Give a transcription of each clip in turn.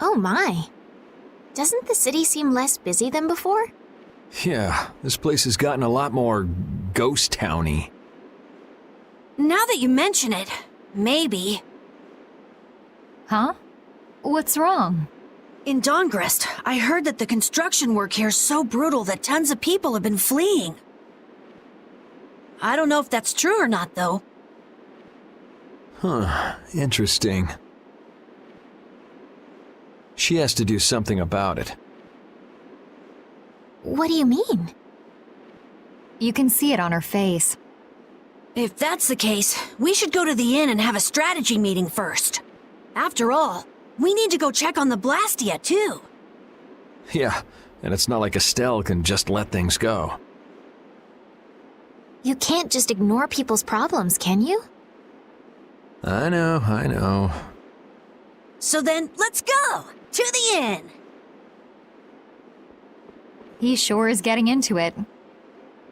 Oh my. Doesn't the city seem less busy than before? Yeah, this place has gotten a lot more ghost towny. Now that you mention it, maybe. Huh? What's wrong? In Dahngrest, I heard that the construction work here is so brutal that tons of people have been fleeing. I don't know if that's true or not, though. Huh, interesting. She has to do something about it. What do you mean? You can see it on her face. If that's the case, we should go to the inn and have a strategy meeting first. After all, we need to go check on the Blastia, too. Yeah, and it's not like Estelle can just let things go. You can't just ignore people's problems, can you? I know. So then, let's go! To the inn! He sure is getting into it.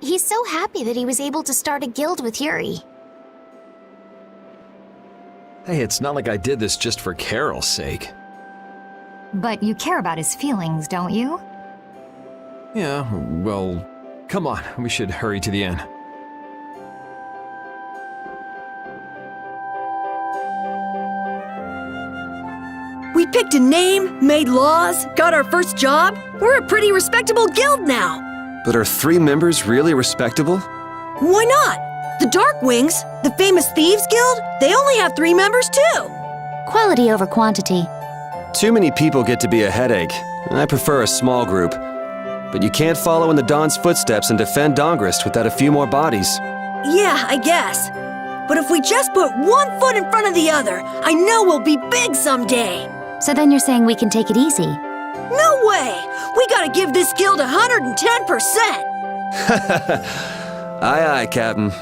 He's so happy that he was able to start a guild with Yuri. Hey, it's not like I did this just for Karol's sake. But you care about his feelings, don't you? Yeah, well, come on, we should hurry to the inn. We picked a name, made laws, got our first job. We're a pretty respectable guild now. But are 3 members really respectable? Why not? The Darkwings, the famous thieves guild, they only have 3 members too. Quality over quantity. Too many people get to be a headache. I prefer a small group. But you can't follow in the Dawn's footsteps and defend Dahngrest without a few more bodies. Yeah, I guess. But if we just put one foot in front of the other, I know we'll be big someday. So then you're saying we can take it easy? No way! We gotta give this guild 110%! Aye, aye, Captain.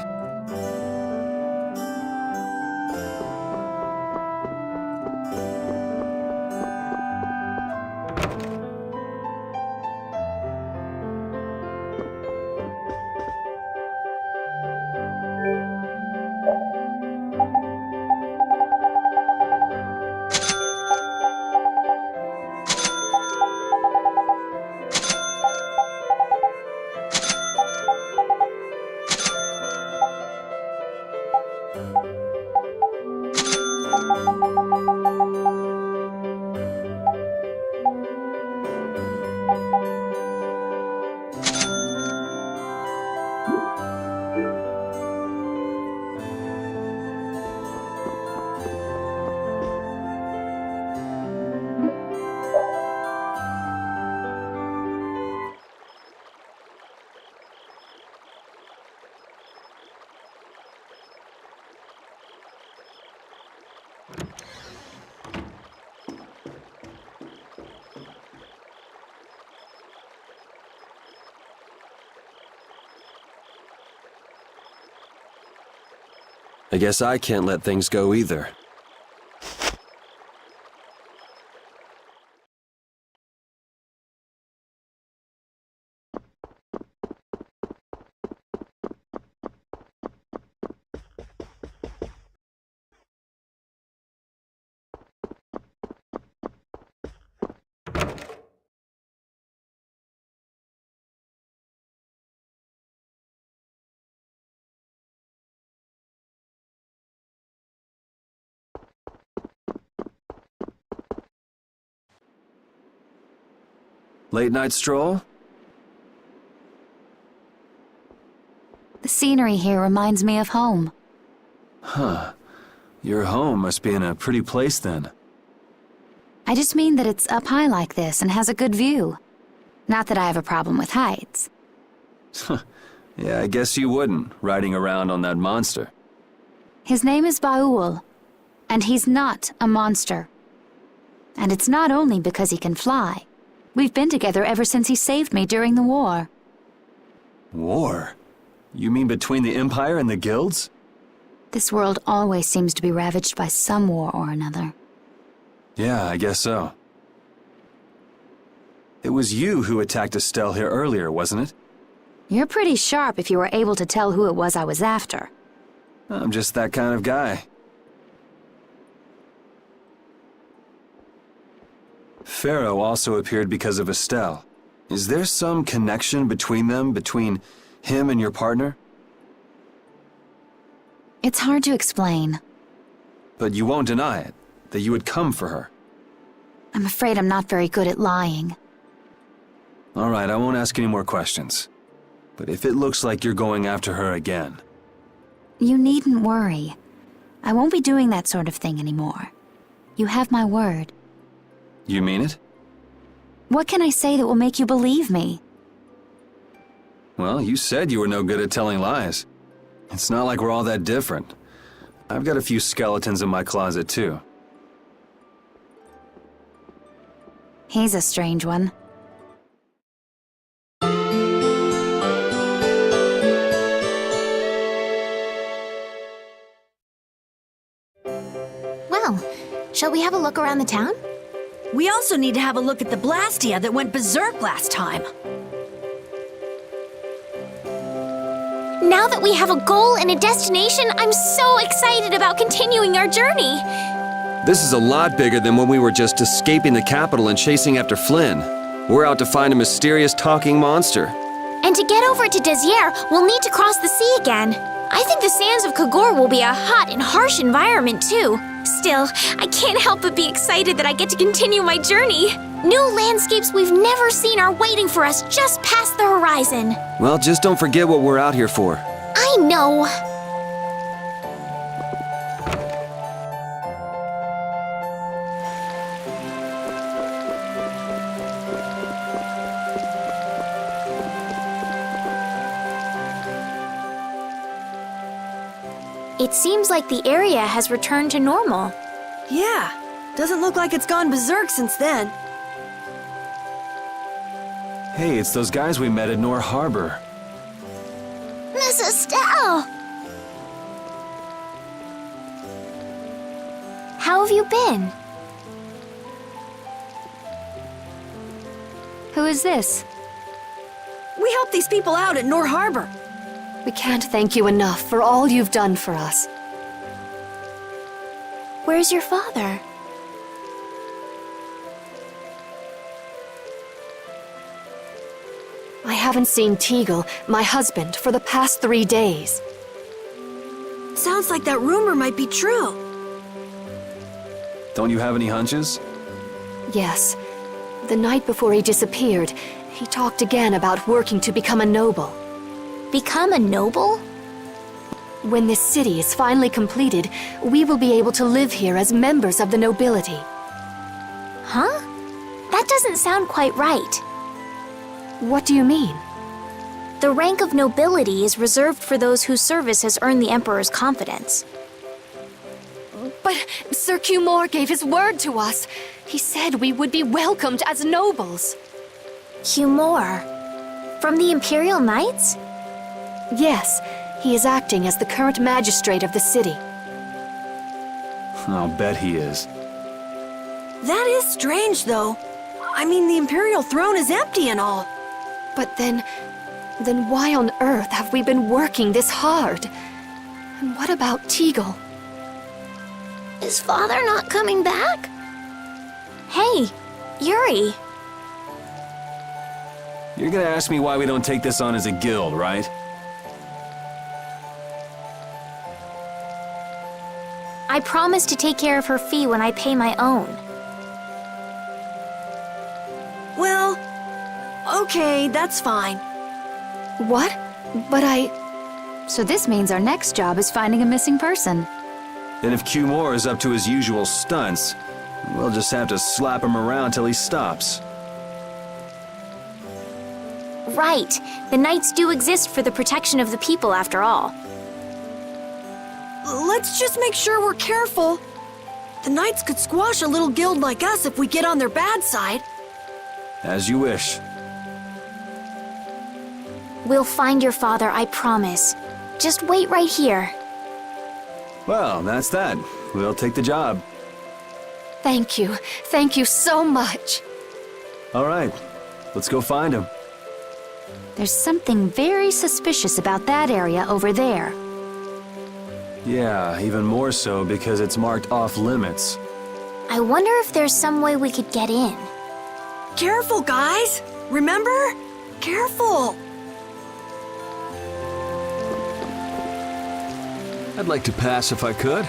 I guess I can't let things go either. Late night stroll? The scenery here reminds me of home. Huh. Your home must be in a pretty place then. I just mean that it's up high like this and has a good view. Not that I have a problem with heights. Yeah, I guess you wouldn't, riding around on that monster. His name is Baul, and he's not a monster. And it's not only because he can fly. We've been together ever since he saved me during the war. War? You mean between the Empire and the guilds? This world always seems to be ravaged by some war or another. Yeah, I guess so. It was you who attacked Estelle here earlier, wasn't it? You're pretty sharp if you were able to tell who it was I was after. I'm just that kind of guy. Pharaoh also appeared because of Estelle. Is there some connection between them, between him and your partner? It's hard to explain. But you won't deny it, that you would come for her. I'm afraid I'm not very good at lying. All right, I won't ask any more questions. But if it looks like you're going after her again... You needn't worry. I won't be doing that sort of thing anymore. You have my word. You mean it? What can I say that will make you believe me? Well, you said you were no good at telling lies. It's not like we're all that different. I've got a few skeletons in my closet, too. He's a strange one. Well, shall we have a look around the town? We also need to have a look at the Blastia that went berserk last time. Now that we have a goal and a destination, I'm so excited about continuing our journey. This is a lot bigger than when we were just escaping the capital and chasing after Flynn. We're out to find a mysterious talking monster. And to get over to Desier, we'll need to cross the sea again. I think the sands of Kagor will be a hot and harsh environment, too. Still, I can't help but be excited that I get to continue my journey. New landscapes we've never seen are waiting for us just past the horizon. Well, just don't forget what we're out here for. I know. It seems like the area has returned to normal. Yeah, doesn't look like it's gone berserk since then. Hey, it's those guys we met at Nor Harbor. Miss Estelle! How have you been? Who is this? We helped these people out at Nor Harbor. We can't thank you enough for all you've done for us. Where's your father? I haven't seen Teagle, my husband, for the past 3 days. Sounds like that rumor might be true. Don't you have any hunches? Yes. The night before he disappeared, he talked again about working to become a noble. Become a noble? When this city is finally completed, we will be able to live here as members of the nobility. Huh? That doesn't sound quite right. What do you mean? The rank of nobility is reserved for those whose service has earned the Emperor's confidence. But Sir Cumore gave his word to us. He said we would be welcomed as nobles. Cumore? From the Imperial Knights? Yes, he is acting as the current magistrate of the city. I'll bet he is. That is strange, though. I mean, the Imperial throne is empty and all. But then why on earth have we been working this hard? And what about Teagle? Is father not coming back? Hey, Yuri. You're gonna ask me why we don't take this on as a guild, right? I promised to take care of her fee when I pay my own. Well, okay, that's fine. What? But So this means our next job is finding a missing person. And if Cumore is up to his usual stunts, we'll just have to slap him around till he stops. Right. The Knights do exist for the protection of the people, after all. Let's just make sure we're careful. The Knights could squash a little guild like us if we get on their bad side. As you wish. We'll find your father, I promise. Just wait right here. Well, that's that. We'll take the job. thank you. Thank you so much. All right, let's go find him. There's something very suspicious about that area over there. Yeah, even more so because it's marked off limits. I wonder if there's some way we could get in. Careful, guys! Remember? Careful! I'd like to pass if I could.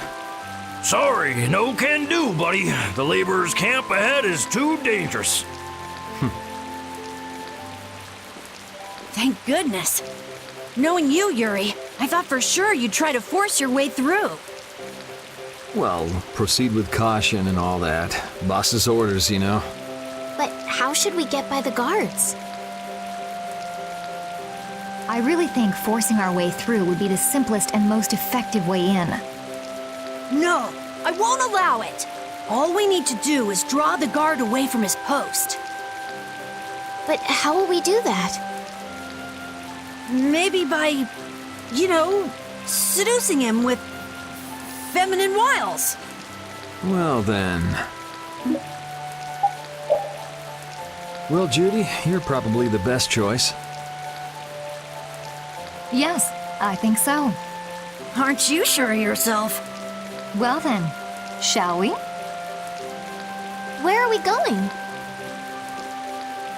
Sorry, no can do, buddy. The laborers' camp ahead is too dangerous. Thank goodness. Knowing you, Yuri, I thought for sure you'd try to force your way through. Well, proceed with caution and all that. Boss's orders, you know. But how should we get by the guards? I really think forcing our way through would be the simplest and most effective way in. No, I won't allow it. All we need to do is draw the guard away from his post. But how will we do that? Maybe by, seducing him with feminine wiles. Well then. Well, Judy, you're probably the best choice. Yes, I think so. Aren't you sure of yourself? Well then, shall we? Where are we going?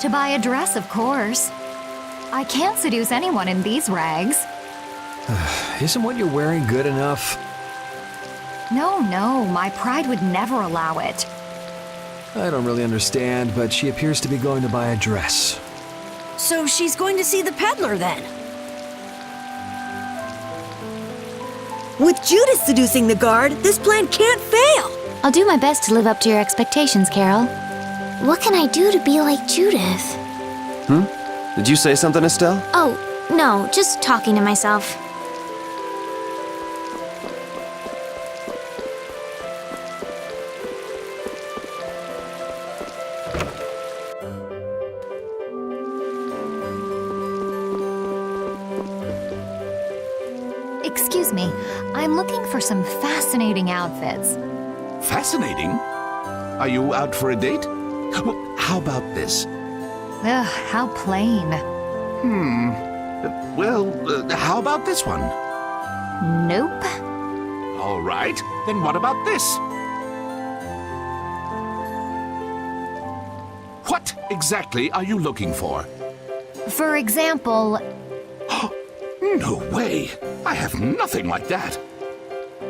To buy a dress, of course. I can't seduce anyone in these rags. Isn't what you're wearing good enough? No, my pride would never allow it. I don't really understand, but she appears to be going to buy a dress. So she's going to see the peddler then? With Judas seducing the guard, this plan can't fail! I'll do my best to live up to your expectations, Karol. What can I do to be like Judith? Did you say something, Estelle? Oh, no, just talking to myself. Excuse me, I'm looking for some fascinating outfits. Fascinating? Are you out for a date? Well, how about this? Ugh, how plain. How about this one? Nope. All right, then what about this? What exactly are you looking for? For example, No way! I have nothing like that.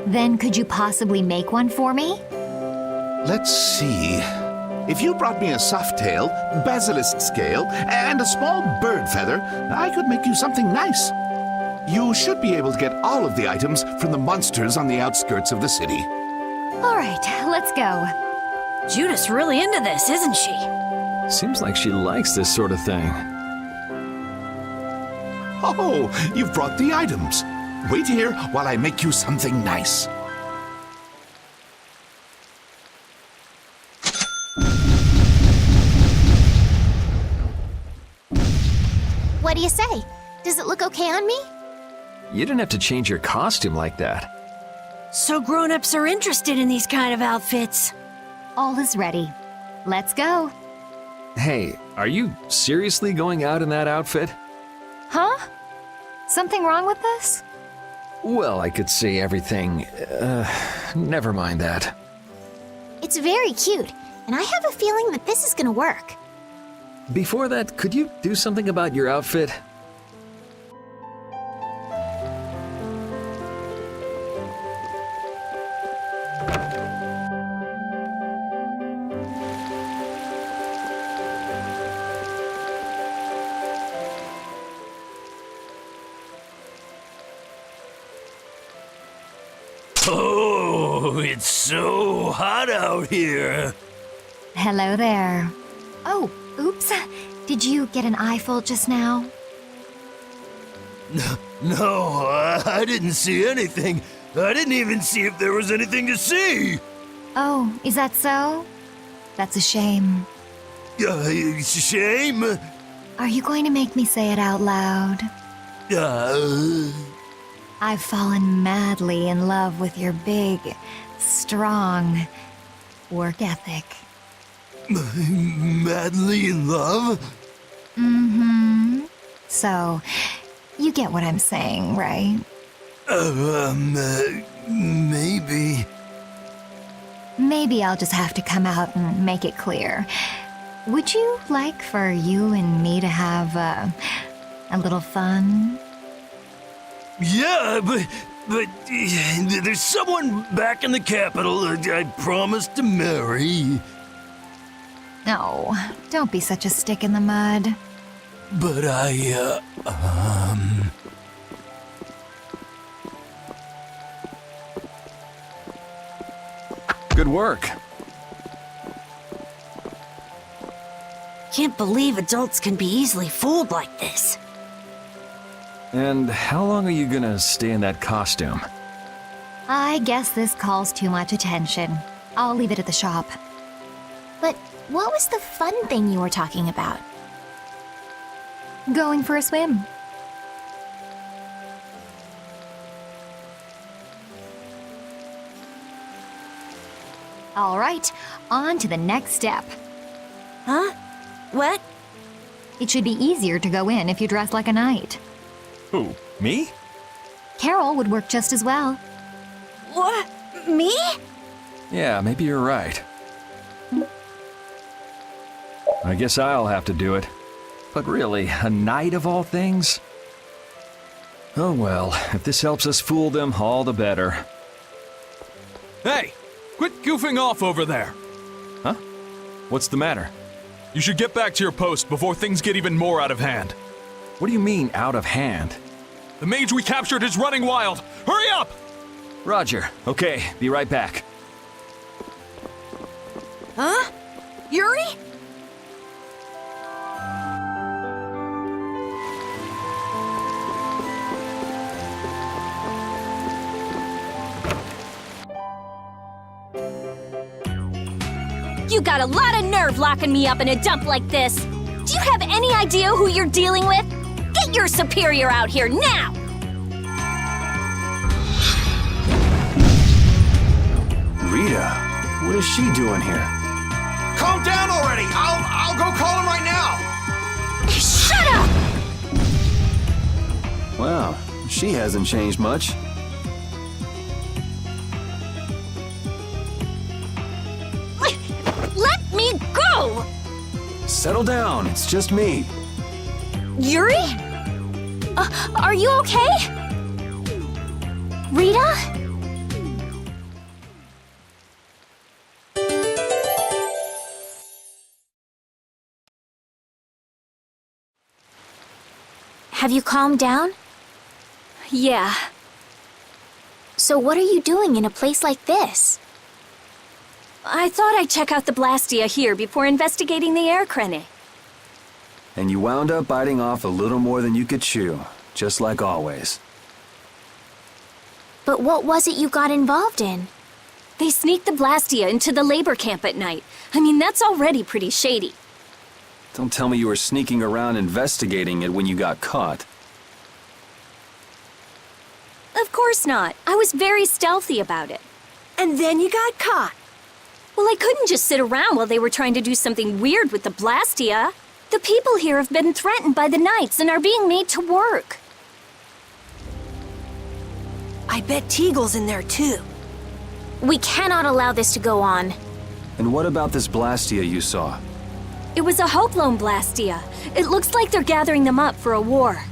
then could you possibly make one for me? Let's see. If you brought me a soft tail, basilisk scale, and a small bird feather, I could make you something nice. You should be able to get all of the items from the monsters on the outskirts of the city. All right, let's go. Judith's really into this, isn't she? Seems like she likes this sort of thing. Oh, you've brought the items. Wait here while I make you something nice. What do you say? Does it look okay on me? You didn't have to change your costume like that. So grown-ups are interested in these kind of outfits. All is ready. Let's go. Hey, are you seriously going out in that outfit? Huh? Something wrong with this? Well, I could see everything. Never mind that. It's very cute, and I have a feeling that this is gonna work. Before that, could you do something about your outfit? Oh, it's so hot out here. Hello there. Oh, oops. Did you get an eyeful just now? No, I didn't see anything. I didn't even see if there was anything to see. Oh, is that so? That's a shame. It's a shame. Are you going to make me say it out loud? I've fallen madly in love with your big, strong work ethic. Madly in love? Mm-hmm. So, you get what I'm saying, right? Maybe. Maybe I'll just have to come out and make it clear. Would you like for you and me to have a little fun? Yeah, but there's someone back in the capital that I promised to marry. No, don't be such a stick in the mud. But Good work. Can't believe adults can be easily fooled like this. And how long are you gonna stay in that costume? I guess this calls too much attention. I'll leave it at the shop. But what was the fun thing you were talking about? Going for a swim. All right, on to the next step. Huh? What? It should be easier to go in if you dress like a knight. Who, me? Karol would work just as well. What? Me? Yeah, maybe you're right. I guess I'll have to do it. But really, a knight of all things? Oh well, if this helps us fool them, all the better. Hey! Quit goofing off over there! Huh? What's the matter? You should get back to your post before things get even more out of hand. What do you mean, out of hand? The mage we captured is running wild! Hurry up! Roger. Okay, be right back. Huh? Yuri? You got a lot of nerve locking me up in a dump like this. Do you have any idea who you're dealing with? Get your superior out here now! Rita, what is she doing here? Calm down already! I'll go call him right now! Shut up! Wow, she hasn't changed much. Let me go! Settle down, it's just me. Yuri? Are you okay? Rita? Have you calmed down? Yeah. So what are you doing in a place like this? I thought I'd check out the Blastia here before investigating the air crane. And you wound up biting off a little more than you could chew, just like always. But what was it you got involved in? They sneaked the Blastia into the labor camp at night. I mean, that's already pretty shady. Don't tell me you were sneaking around investigating it when you got caught. Of course not. I was very stealthy about it. And then you got caught. Well, I couldn't just sit around while they were trying to do something weird with the Blastia. The people here have been threatened by the Knights and are being made to work. I bet Teagle's in there too. We cannot allow this to go on. And what about this Blastia you saw? It was a Hoplone Blastia. It looks like they're gathering them up for a war.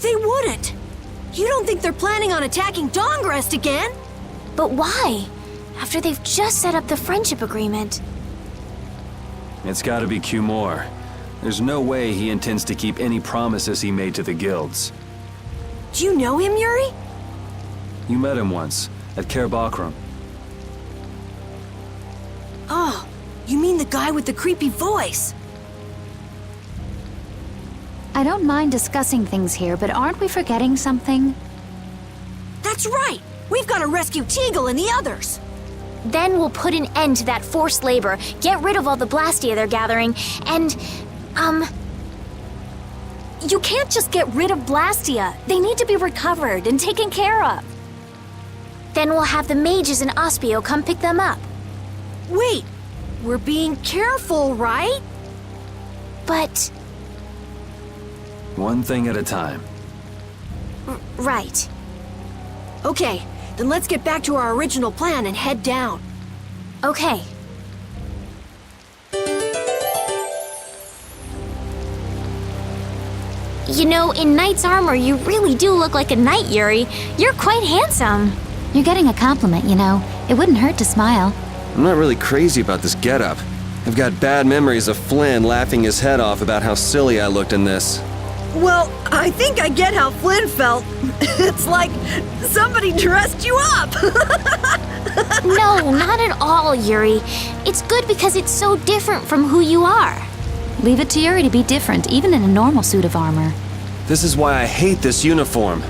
They wouldn't. You don't think they're planning on attacking Dahngrest again? But why? After they've just set up the friendship agreement. It's gotta be Cumore. There's no way he intends to keep any promises he made to the guilds. Do you know him, Yuri? You met him once, at Kerbakram. Oh, you mean the guy with the creepy voice? I don't mind discussing things here, but aren't we forgetting something? That's right! We've got to rescue Teagle and the others! Then we'll put an end to that forced labor, get rid of all the Blastia they're gathering, and, You can't just get rid of Blastia. They need to be recovered and taken care of. Then we'll have the mages and Ospio come pick them up. Wait! We're being careful, right? But... One thing at a time. right. Okay, then let's get back to our original plan and head down. Okay. You know, in knight's armor, you really do look like a knight, Yuri. You're quite handsome. You're getting a compliment, you know. It wouldn't hurt to smile. I'm not really crazy about this getup. I've got bad memories of Flynn laughing his head off about how silly I looked in this. Well, I think I get how Flynn felt. It's like somebody dressed you up. No, not at all, Yuri. It's good because it's so different from who you are. Leave it to Yuri to be different, even in a normal suit of armor. This is why I hate this uniform.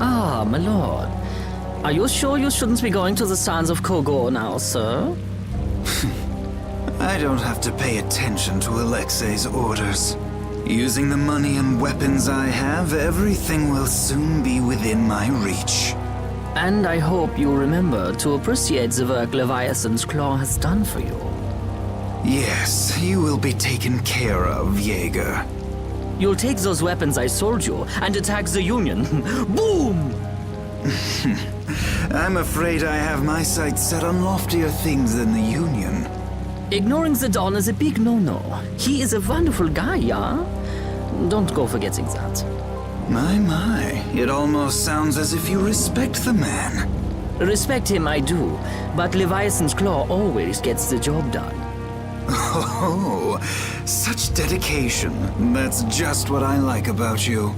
Ah, my lord. Are you sure you shouldn't be going to the sands of Kogor now, sir? I don't have to pay attention to Alexei's orders. Using the money and weapons I have, everything will soon be within my reach. And I hope you remember to appreciate the work Leviathan's Claw has done for you. Yes, you will be taken care of, Yeager. You'll take those weapons I sold you and attack the Union. Boom! I'm afraid I have my sights set on loftier things than the Union. Ignoring the Dawn is a big no-no. He is a wonderful guy, yeah? Don't go forgetting that. My, it almost sounds as if you respect the man. Respect him I do, but Leviathan's Claw always gets the job done. Oh, such dedication. That's just what I like about you.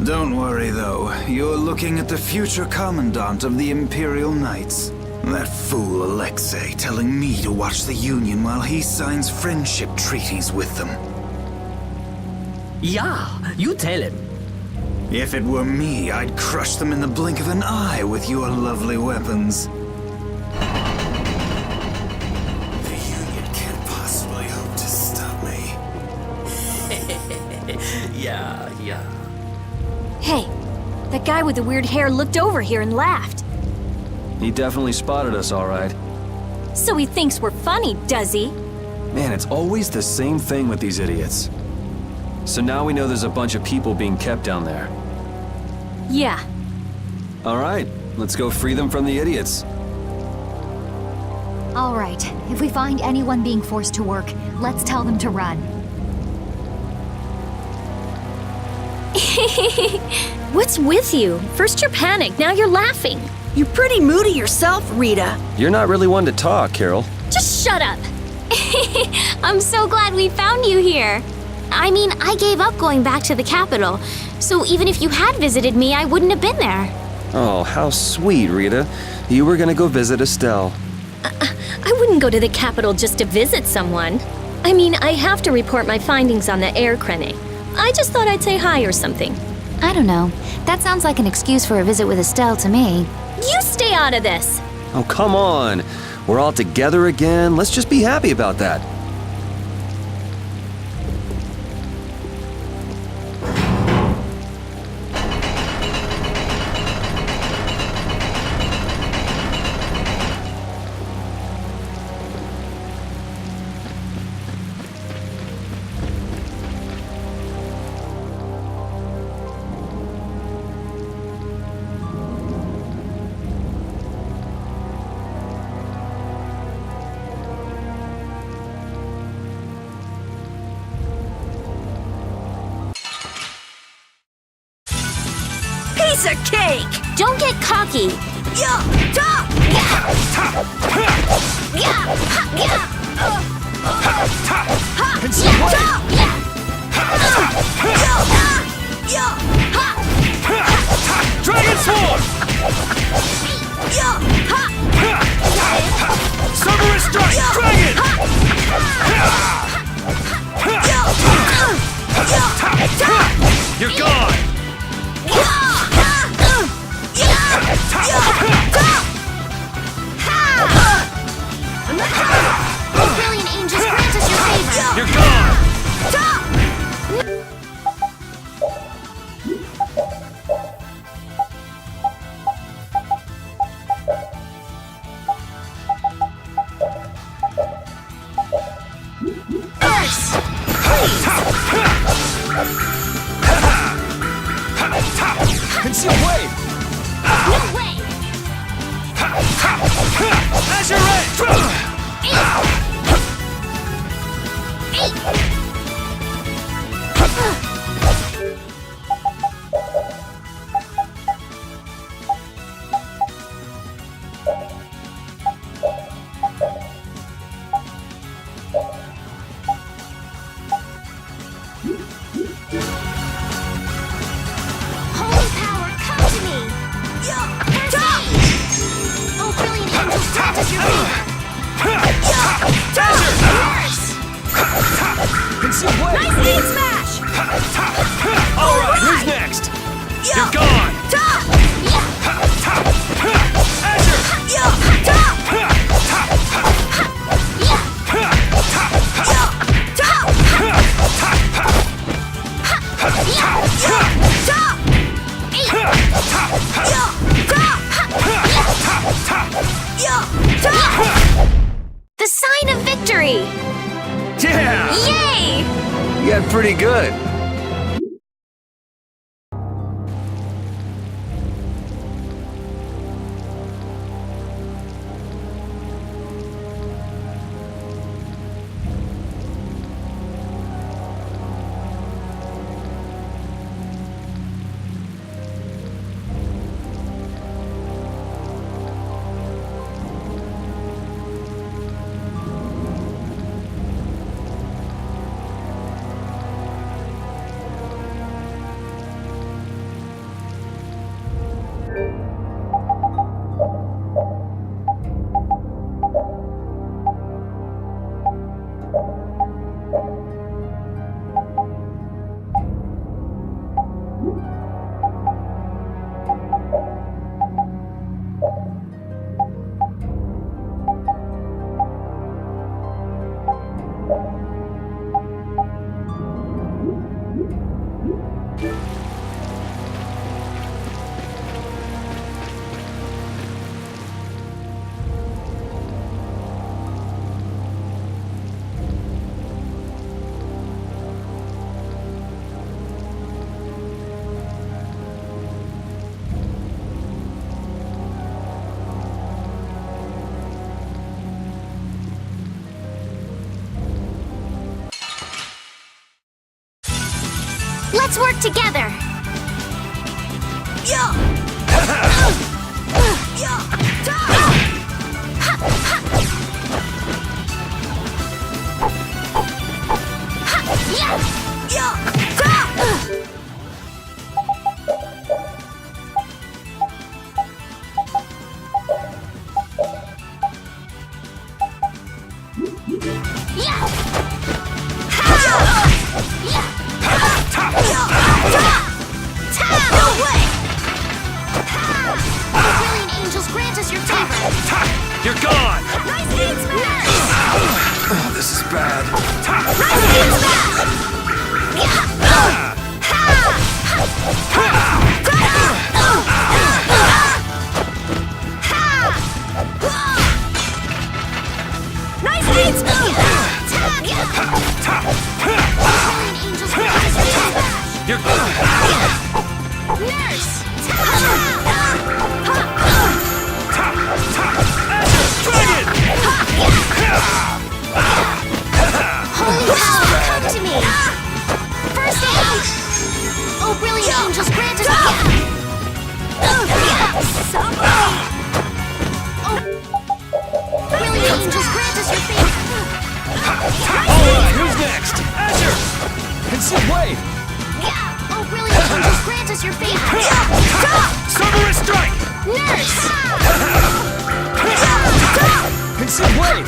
Don't worry, though. You're looking at the future commandant of the Imperial Knights. That fool Alexei telling me to watch the Union while he signs friendship treaties with them. Yeah, you tell him. If it were me, I'd crush them in the blink of an eye with your lovely weapons. Yeah. Hey, that guy with the weird hair looked over here and laughed. He definitely spotted us, all right. So he thinks we're funny, does he? Man, it's always the same thing with these idiots. So now we know there's a bunch of people being kept down there. Yeah. All right, let's go free them from the idiots. All right, if we find anyone being forced to work, let's tell them to run. What's with you? First you're panicked, now you're laughing. You're pretty moody yourself, Rita. You're not really one to talk, Karol. Just shut up. I'm so glad we found you here. I mean, I gave up going back to the capital, so even if you had visited me, I wouldn't have been there. Oh, how sweet, Rita. You were gonna go visit Estelle. I wouldn't go to the capital just to visit someone. I mean, I have to report my findings on the air Krene. I just thought I'd say hi or something. I don't know. That sounds like an excuse for a visit with Estelle to me. You stay out of this! Oh, come on. We're all together again. Let's just be happy about that. Piece of cake! Don't get cocky. Yeah! Ta! Dragon Sword! Cerberus Strike! Dragon! You're gone! Consume wave! No way! Azure Edge! Holy power, come to me! Oh, brilliant angels, practice your favor! Nurse! Consume wave! Nice aid smash! Alright, who's next? You're gone! The sign of victory! Yeah! Yay! You got pretty good. Let's work together! You're gone! Nice aid smash! Oh, this is bad. Nice aid smash! Nice aid smash! You're gone! Nurse! Holy power, come to me! First aid! Oh, brilliant angels, grant us somebody! Oh, brilliant angels, grant us your favor! Alright, who's next? Azure! Consume wave! Oh, brilliant angels, grant us your favor! Cerberus strike! Nurse! Consume wave!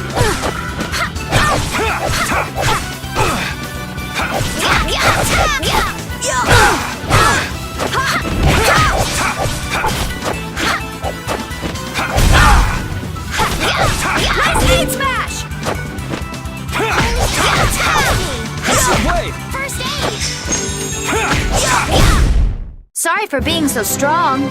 Nice aid smash! Consume wave! First aid! Sorry for being so strong.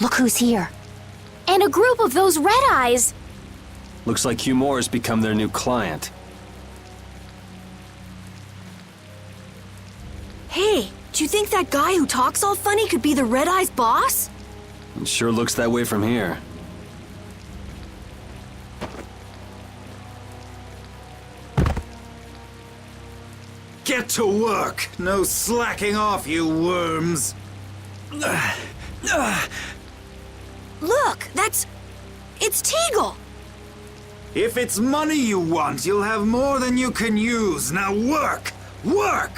Look who's here. And a group of those red eyes. Looks like Hugh has become their new client. Hey, do you think that guy who talks all funny could be the Red Eye's boss? It sure looks that way from here. Get to work! No slacking off, you worms! Look, it's Teagle! If it's money you want, you'll have more than you can use. Now work! Work!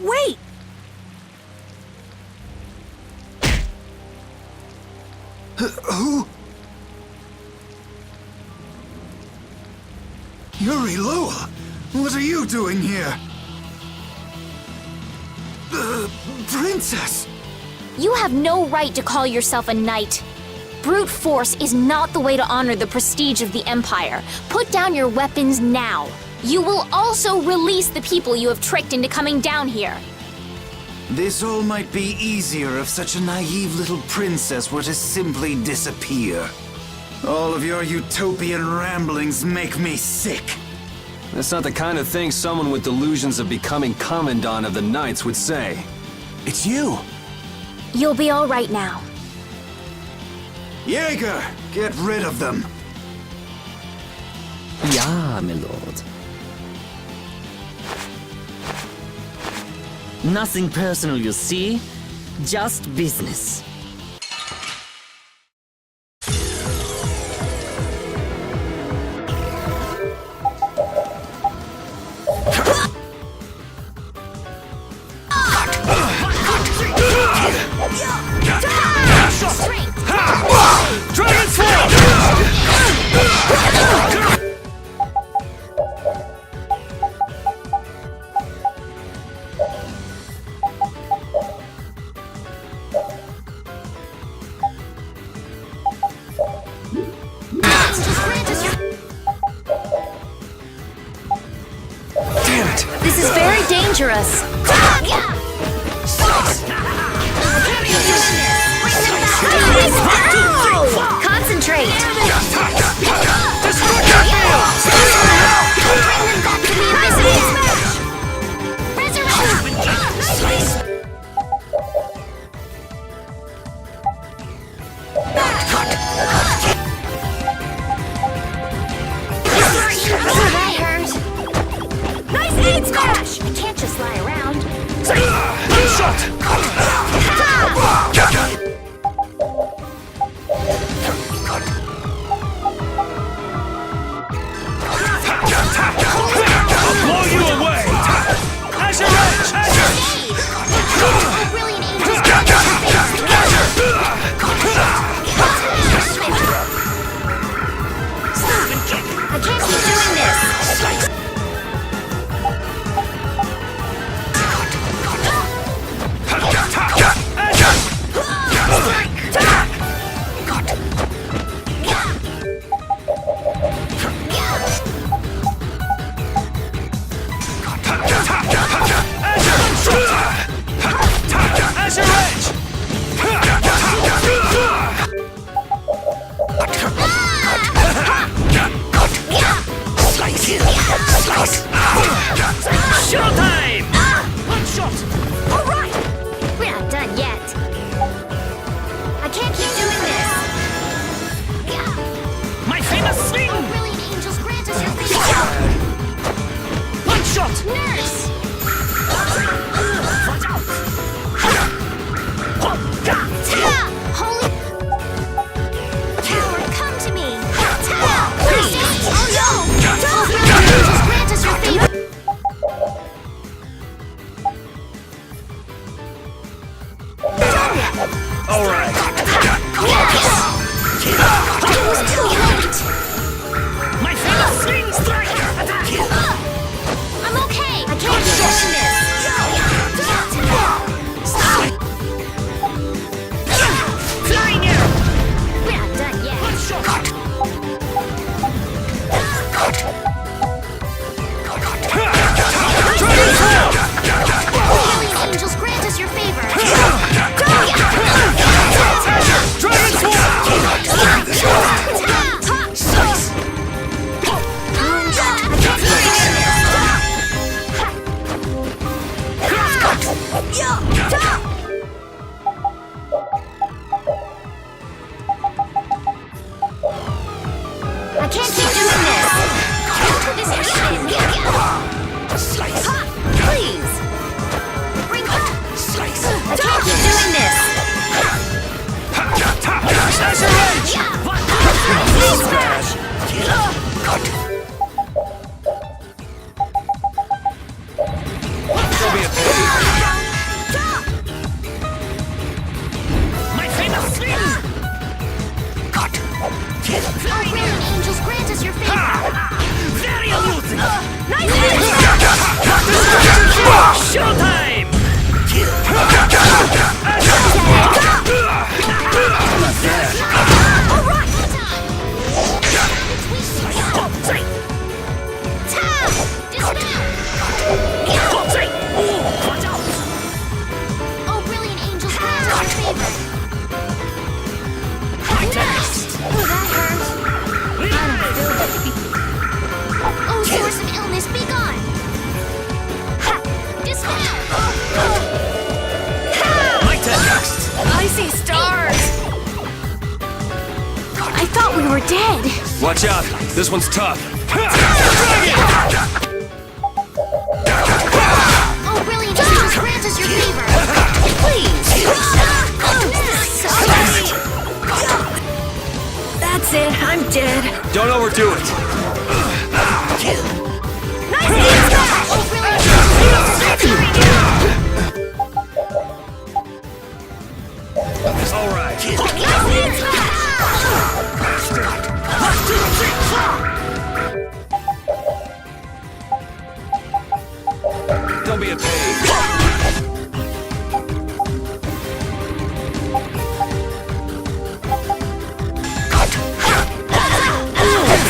Wait! Who? Yuri Lowell! What are you doing here? Princess! You have no right to call yourself a knight. Brute force is not the way to honor the prestige of the Empire. Put down your weapons now. You will also release the people you have tricked into coming down here. This all might be easier if such a naive little princess were to simply disappear. All of your utopian ramblings make me sick. That's not the kind of thing someone with delusions of becoming Commandant of the Knights would say. It's you! You'll be all right now. Yeager, get rid of them. Ja, my lord. Nothing personal, you see? Just business. This is very dangerous. Concentrate. Smash! I can't just lie around. Slasher Edge! Slice! Showtime! One shot! Alright! We're not done yet. I can't keep doing this. My famous swing! Oh, brilliant angels, grant us your favor. One shot! Nurse! Watch out! Holy... Tower, come to me! Please! Oh no! Oh, brilliant angels, grant us your favor. All right. It was too late! My famous swing strike! I'm okay! I can't keep doing this! Flying arrow! We're not done yet. Brilliant angels, grant us your favor. I can't keep doing this. This is please. Bring I can't keep doing this. My famous swing! Brilliant angels, grant us your favor. Very amusing! Nice Showtime! Oh, brilliant angels, grant us your favor. Oh, that hurt. Oh, source of illness, be gone! Ha! Dispel! My turn next! I see stars! I thought we were dead. Watch out. This one's tough. Oh, brilliant angels, grant us your favor. Please! That's it, I'm dead. Don't overdo it. Oh, brilliant All right. Don't be a pain.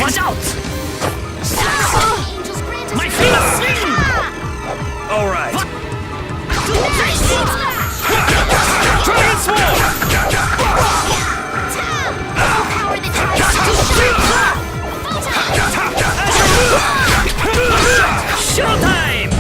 Watch out! My famous swing! All right. Dragon Sword! Power that tries to Showtime!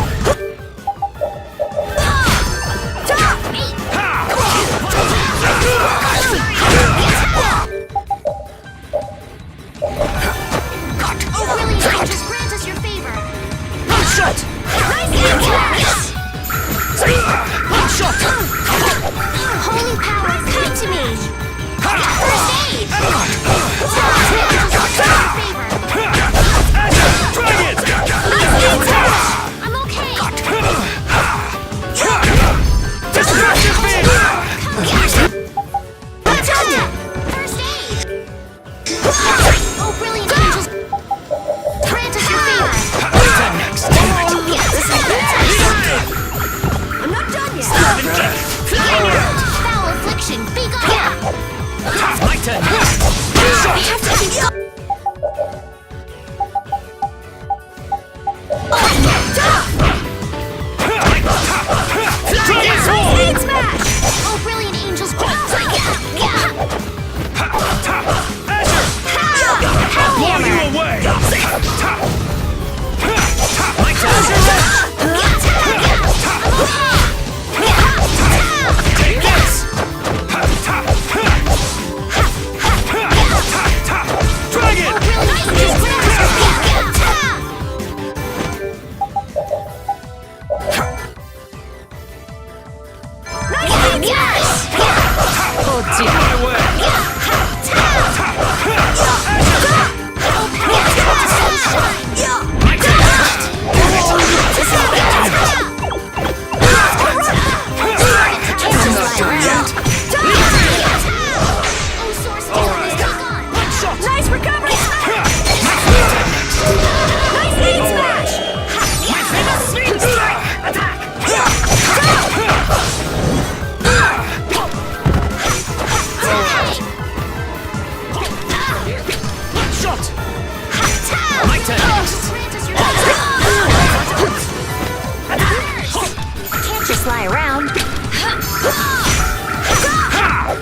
fly around.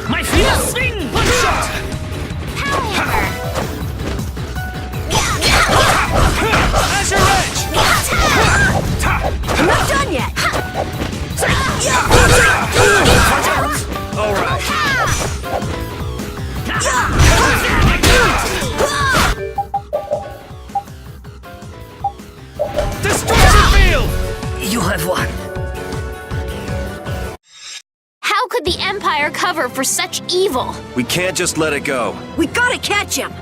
My feet swing! One shot! Power hammer! Azure Edge! I'm not done yet! All right. Destruction field! You have won. How could the Empire cover for such evil? We can't just let it go. We gotta catch him!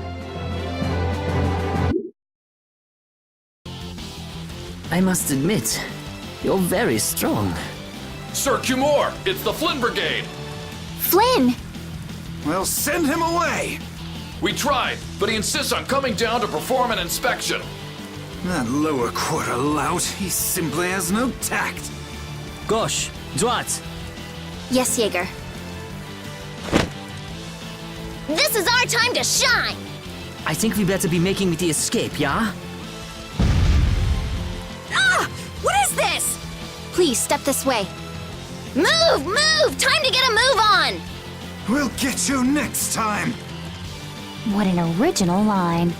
I must admit, you're very strong. Sir Cumore, it's the Flynn Brigade. Flynn! Well, send him away! We tried, but he insists on coming down to perform an inspection. That lower quarter lout, he simply has no tact. Gosh, droit. Yes, Yeager. This is our time to shine! I think we better be making the escape, yeah? Ah! What is this? Please, step this way. Move! Move! Time to get a move on! We'll get you next time! What an original line.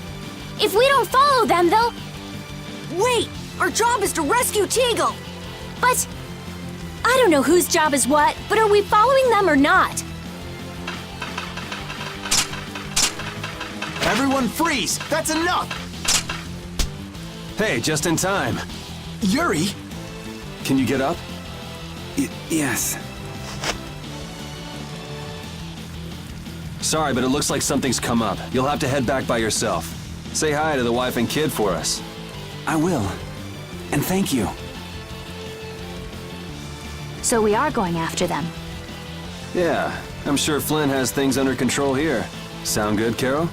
If we don't follow them, they'll... Wait! Our job is to rescue Teagle! But... I don't know whose job is what, but are we following them or not? Everyone freeze! That's enough! Hey, just in time. Yuri! Can you get up? Yes. Sorry, but it looks like something's come up. You'll have to head back by yourself. Say hi to the wife and kid for us. I will. And thank you. So we are going after them. Yeah, I'm sure Flynn has things under control here. Sound good, Karol?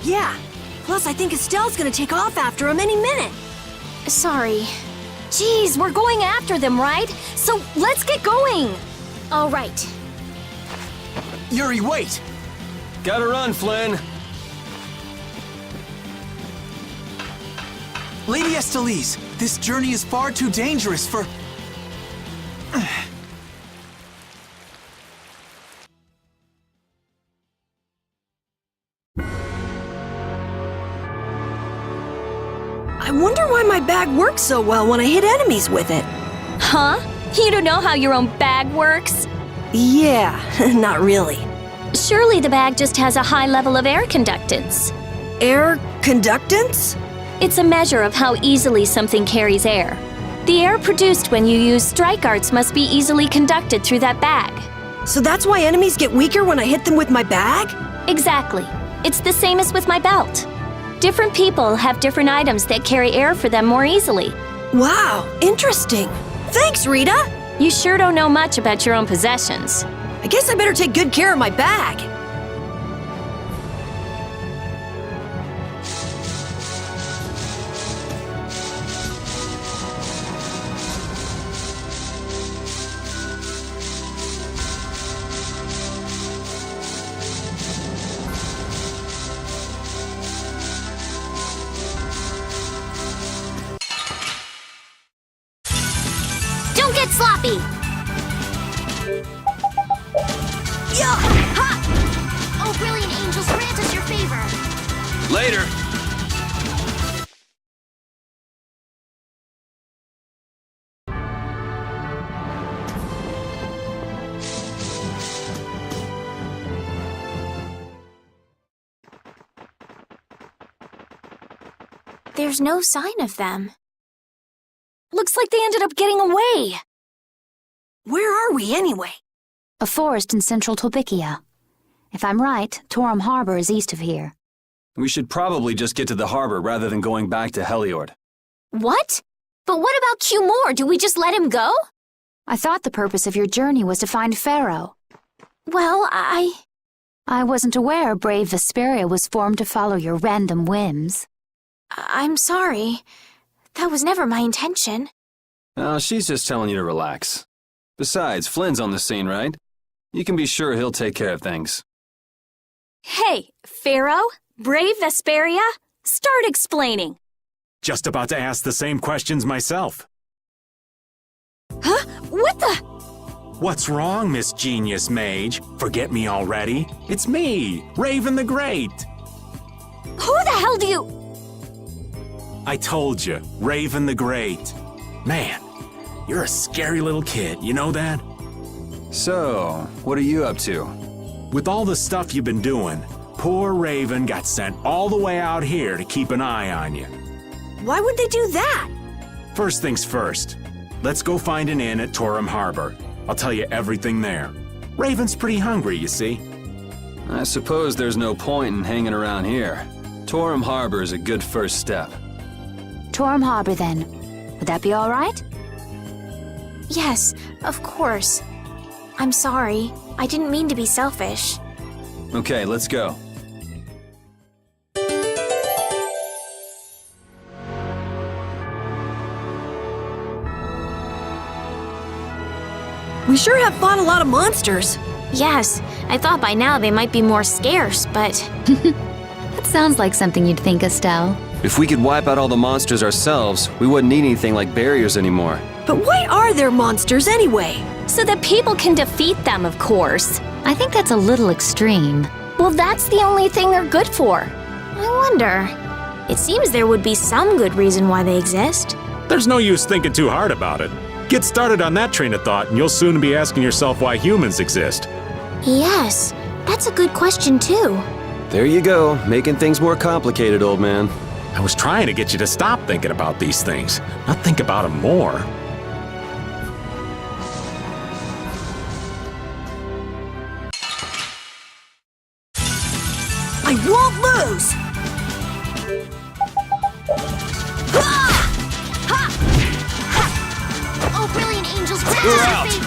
Yeah. Plus, I think Estelle's gonna take off after him any minute. Sorry. Geez, we're going after them, right? So let's get going! All right. Yuri, wait! Gotta run, Flynn! Lady Estelle, this journey is far too dangerous for... I wonder why my bag works so well when I hit enemies with it. Huh? You don't know how your own bag works? Yeah, not really. Surely the bag just has a high level of air conductance. Air conductance? It's a measure of how easily something carries air. The air produced when you use strike arts must be easily conducted through that bag. So that's why enemies get weaker when I hit them with my bag? Exactly. It's the same as with my belt. Different people have different items that carry air for them more easily. Wow, interesting. Thanks, Rita! You sure don't know much about your own possessions. I guess I better take good care of my bag. Don't get sloppy! Yeah! Ha! Oh, brilliant angels, grant us your favor! Later! There's no sign of them. Looks like they ended up getting away. Where are we anyway? A forest in central Tolbikia. If I'm right, Torum Harbor is east of here. We should probably just get to the harbor rather than going back to Heliord. What? But what about Cumore? Do we just let him go? I thought the purpose of your journey was to find Pharaoh. Well, I wasn't aware brave Vesperia was formed to follow your random whims. I'm sorry. That was never my intention. Oh, she's just telling you to relax. Besides, Flynn's on the scene, right? You can be sure he'll take care of things. Hey, Pharaoh? Brave Vesperia? Start explaining. Just about to ask the same questions myself. Huh? What the? What's wrong, Miss Genius Mage? Forget me already? It's me, Raven the Great. Who the hell do you... I told you, Raven the Great. Man, you're a scary little kid, you know that? So, what are you up to? With all the stuff you've been doing, poor Raven got sent all the way out here to keep an eye on you. Why would they do that? First things first, let's go find an inn at Torum Harbor. I'll tell you everything there. Raven's pretty hungry, you see. I suppose there's no point in hanging around here. Torum Harbor is a good first step. Torum Harbor, then. Would that be all right? Yes, of course. I'm sorry. I didn't mean to be selfish. Okay, let's go. We sure have fought a lot of monsters. Yes, I thought by now they might be more scarce, but... That sounds like something you'd think, Estelle. If we could wipe out all the monsters ourselves, we wouldn't need anything like barriers anymore. But why are there monsters anyway? So that people can defeat them, of course. I think that's a little extreme. Well, that's the only thing they're good for. I wonder. It seems there would be some good reason why they exist. There's no use thinking too hard about it. Get started on that train of thought and you'll soon be asking yourself why humans exist. Yes, that's a good question too. There you go, making things more complicated, old man. I was trying to get you to stop thinking about these things, not think about them more. I won't lose! Oh, brilliant angels, grant us your favor!